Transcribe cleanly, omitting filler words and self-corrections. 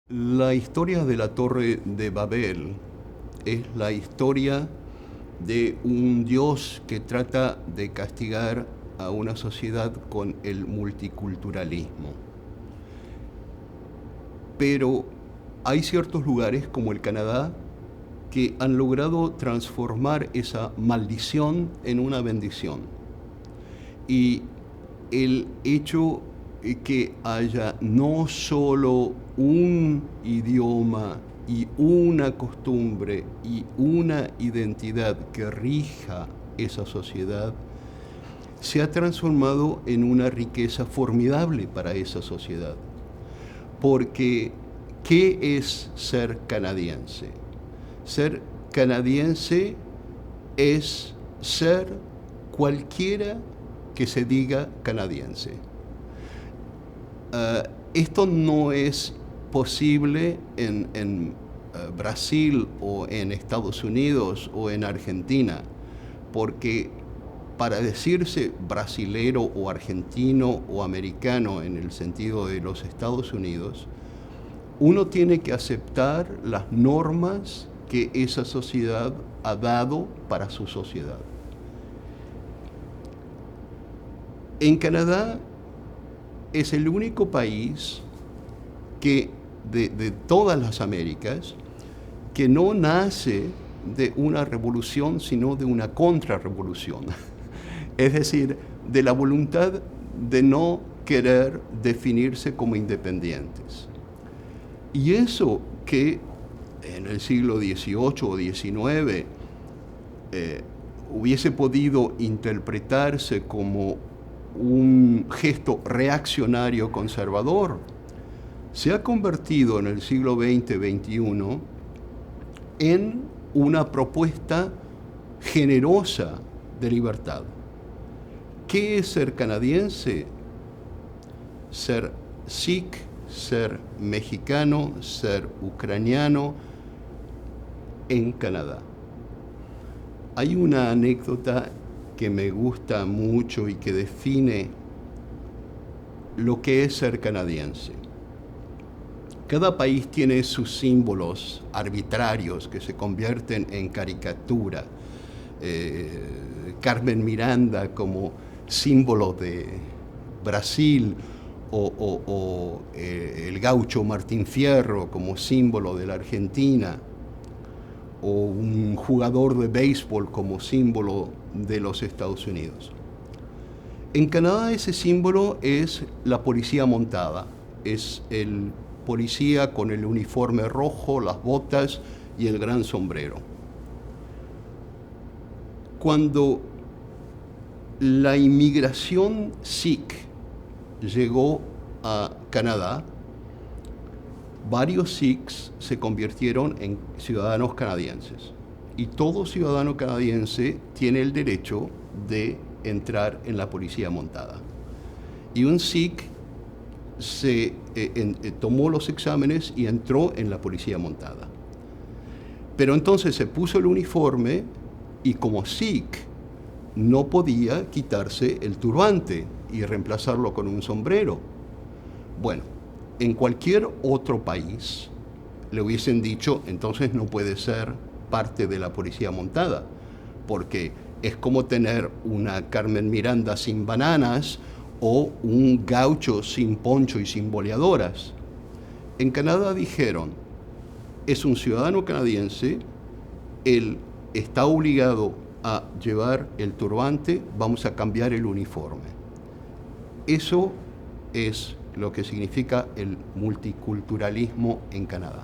La historia de la Torre de Babel es la historia de un Dios que trata de castigar a una sociedad con el multiculturalismo. Pero hay ciertos lugares, como el Canadá, que han logrado transformar esa maldición en una bendición. Y el hecho que haya no solo un idioma y una costumbre y una identidad que rija esa sociedad, se ha transformado en una riqueza formidable para esa sociedad. Porque, ¿qué es ser canadiense? Ser canadiense es ser cualquiera que se diga canadiense. Esto no es posible en Brasil o en Estados Unidos o en Argentina, porque para decirse brasilero o argentino o americano en el sentido de los Estados Unidos, uno tiene que aceptar las normas que esa sociedad ha dado para su sociedad. En Canadá es el único país que de todas las Américas que no nace de una revolución, sino de una contrarrevolución. Es decir, de la voluntad de no querer definirse como independientes. Y eso que en el siglo XVIII o XIX hubiese podido interpretarse como un gesto reaccionario conservador, se ha convertido en el siglo XX-XXI en una propuesta generosa de libertad. ¿Qué es ser canadiense? Ser sikh, ser mexicano, ser ucraniano en Canadá. Hay una anécdota que me gusta mucho y que define lo que es ser canadiense. Cada país tiene sus símbolos arbitrarios que se convierten en caricatura. Carmen Miranda como símbolo de Brasil, o el gaucho Martín Fierro como símbolo de la Argentina, o un jugador de béisbol como símbolo de los Estados Unidos. En Canadá ese símbolo es la policía montada, es el policía con el uniforme rojo, las botas y el gran sombrero. Cuando la inmigración sikh llegó a Canadá, varios sikhs se convirtieron en ciudadanos canadienses. Y todo ciudadano canadiense tiene el derecho de entrar en la policía montada. Y un sikh tomó los exámenes y entró en la policía montada. Pero entonces se puso el uniforme y como sikh no podía quitarse el turbante y reemplazarlo con un sombrero. Bueno, en cualquier otro país le hubiesen dicho, entonces no puede ser parte de la policía montada, porque es como tener una Carmen Miranda sin bananas o un gaucho sin poncho y sin boleadoras. En Canadá dijeron, es un ciudadano canadiense, él está obligado a llevar el turbante, vamos a cambiar el uniforme. Eso es lo que significa el multiculturalismo en Canadá.